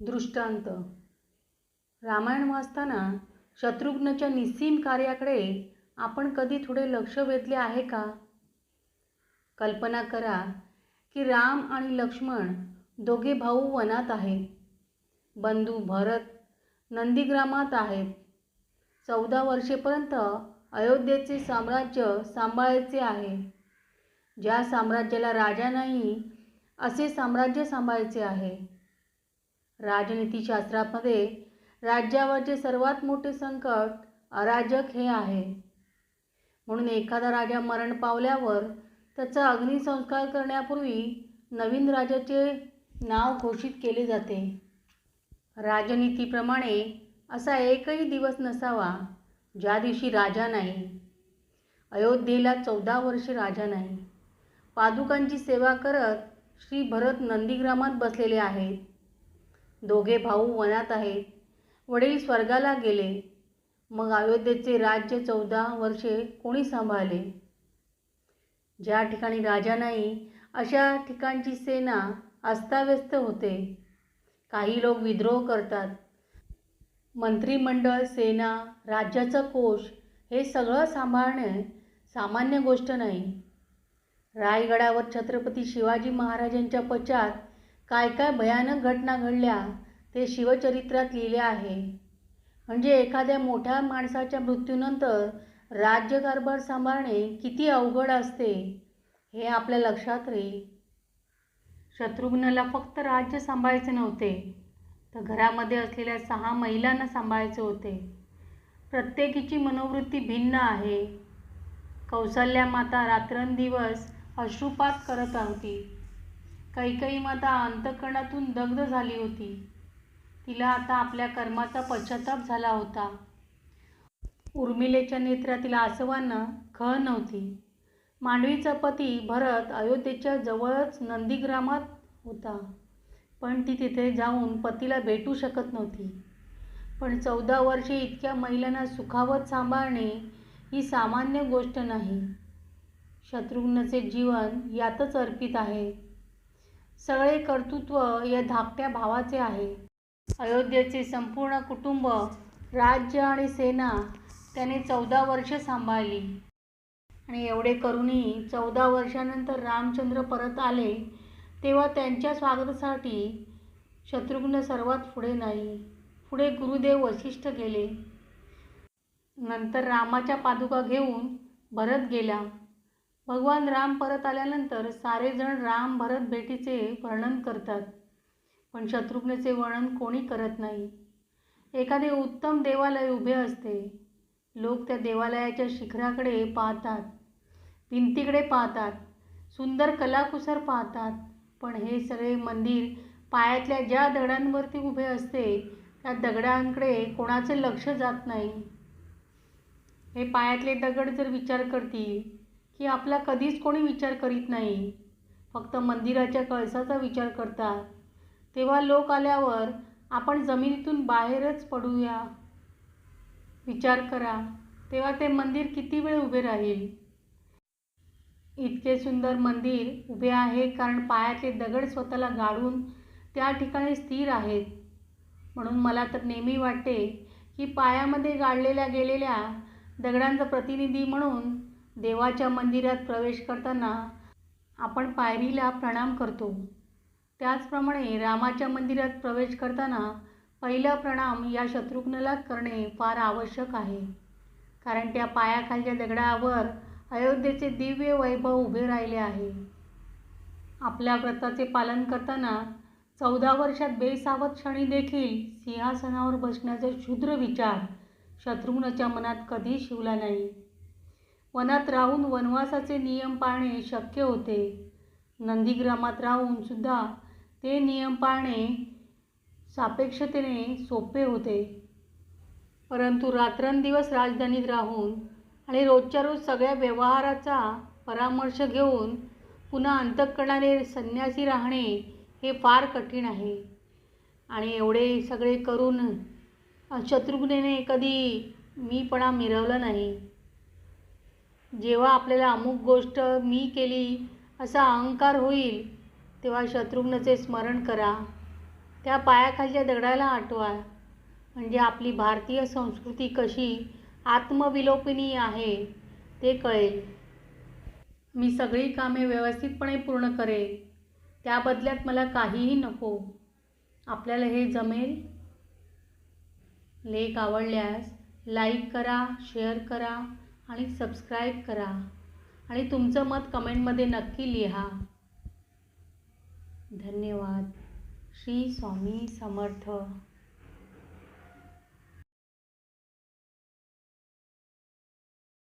दृष्टांत. रामायण वाचताना शत्रुघ्नच्या निस्सीम कार्याकडे आपण कधी थोडे लक्ष वेधले आहे का? कल्पना करा की राम आणि लक्ष्मण दोघे भाऊ वनात आहेत. बंधू भरत नंदीग्रामात आहेत. 14 वर्षेपर्यंत अयोध्येचे साम्राज्य सांभाळायचे आहे. ज्या साम्राज्याला राजा नाही असे साम्राज्य सांभाळायचे आहे. राजनीतीशास्त्रामध्ये राज्यावरचे सर्वात मोठे संकट अराजक हे आहे. म्हणून एखादा राजा मरण पावल्यावर त्याचा अग्निसंस्कार करण्यापूर्वी नवीन राजाचे नाव घोषित केले जाते. राजनीतीप्रमाणे असा एकही दिवस नसावा ज्या दिवशी राजा नाही. अयोध्येला 14 वर्षे राजा नाही. पादुकांची सेवा करत श्री भरत नंदीग्रामात बसलेले आहेत. दोघे भाऊ वनात आहेत. वडील स्वर्गाला गेले. मग अयोध्येचे राज्य 14 वर्षे कोणी सांभाळले? ज्या ठिकाणी राजा नाही अशा ठिकाणची सेना अस्ताव्यस्त होते. काही लोक विद्रोह करतात. मंत्रिमंडळ, सेना, राज्याचा कोश हे सगळं सांभाळणे सामान्य गोष्ट नाही. रायगडावर छत्रपती शिवाजी महाराजांच्या पश्चात काय काय भयानक घटना घडल्या ते शिवचरित्रात लिहिले आहे. म्हणजे एखाद्या मोठ्या माणसाच्या मृत्यूनंतर राज्यकारभार सांभाळणे किती अवघड असते हे आपल्या लक्षात राहील. शत्रुघ्नला फक्त राज्य सांभाळायचे नव्हते, तर घरामध्ये असलेल्या 6 महिलांना सांभाळायचे होते. प्रत्येकीची मनोवृत्ती भिन्न आहे. कौसल्या माता रात्रंदिवस अश्रुपात करत होती. कैकेयी माता अंतःकरणातून दग्ध झाली होती. तिला आता आपल्या कर्माचा पश्चाताप झाला होता. उर्मिलेच्या नेत्रातील आसवांना खळ नव्हती. मांडवीचा पती भरत अयोध्येच्या जवळच नंदीग्रामात होता, पण ती तिथे जाऊन पतीला भेटू शकत नव्हती. पण 14 वर्षे इतक्या महिलांना सुखावत सांभाळणे ही सामान्य गोष्ट नाही. शत्रुघ्नचे जीवन यातच अर्पित आहे. सगळे कर्तृत्व या धाकट्या भावाचे आहे. अयोध्येचे संपूर्ण कुटुंब, राज्य आणि सेना त्याने 14 वर्षे सांभाळली. आणि एवढे करूनही 14 वर्षानंतर रामचंद्र परत आले तेव्हा त्यांच्या स्वागतासाठी शत्रुघ्न सर्वात पुढे नाही. पुढे गुरुदेव वसिष्ठ गेले. नंतर रामाच्या पादुका घेऊन भरत गेला. भगवान राम परत आल्यानंतर सारेजण राम भरत भेटीचे वर्णन करतात, पण शत्रुघ्नचे वर्णन कोणी करत नाही. एखादे उत्तम देवालय उभे असते. लोक त्या देवालयाच्या शिखराकडे पाहतात, भिंतीकडे पाहतात, सुंदर कलाकुसर पाहतात, पण हे सगळे मंदिर पायातल्या ज्या दगडांवरती उभे असते त्या दगडांकडे कोणाचे लक्ष जात नाही. हे पायातले दगड जर विचार करतील की आपला कधीच कोणी विचार करीत नाही, फक्त मंदिराच्या कळसाचा विचार करतात, तेव्हा लोक आल्यावर आपण जमिनीतून बाहेरच पडूया. विचार करा, तेव्हा ते मंदिर किती वेळ उभे राहील? इतके सुंदर मंदिर उभे आहे कारण पायातले दगड स्वतःला गाडून त्या ठिकाणी स्थिर आहेत. म्हणून मला तर नेहमी वाटते की पायामध्ये गाडलेल्या गेलेल्या दगडांचा प्रतिनिधी म्हणून देवाच्या मंदिरात प्रवेश करताना आपण पायरीला प्रणाम करतो. त्याचप्रमाणे रामाच्या मंदिरात प्रवेश करताना पहिला प्रणाम या शत्रुघ्नला करणे फार आवश्यक आहे, कारण त्या पायाखालच्या दगडावर अयोध्येचे दिव्य वैभव उभे राहिले आहे. आपल्या व्रताचे पालन करताना 14 वर्षात बेसावध क्षणी देखील सिंहासनावर बसण्याचा क्षुद्र विचार शत्रुघ्नच्या मनात कधी शिवला नाही. वनात राहून वनवासाचे नियम पाळणे शक्य होते. नंदीग्रामात राहून सुद्धा ते नियम पाळणे सापेक्षतेने सोपे होते. परंतु रात्रंदिवस राजधानीत राहून आणि रोजच्या रोज सगळ्या व्यवहाराचा परामर्श घेऊन पुन्हा अंतःकरणाने संन्यासी राहणे हे फार कठीण आहे. आणि एवढे सगळे करून शत्रुघ्नने कधी मीपणा मिरवला नाही. जेव्हा आपल्याला अमुक गोष्ट मी केली असा अहंकार होईल तेव्हा शत्रुघ्नचे स्मरण करा. त्या पायाखालच्या दगडाला आठवा, म्हणजे आपली भारतीय संस्कृती कशी आत्मविलोपिनी आहे ते कळेल. मी सगळी कामे व्यवस्थितपणे पूर्ण करेन. त्या बदल्यात मला काहीही नको. आपल्याला हे जमेल? लेख आवडल्यास लाईक करा, शेअर करा आणि सबस्क्राईब करा आणि तुमचं मत कमेंटमध्ये नक्की लिहा. धन्यवाद. श्री स्वामी समर्थ.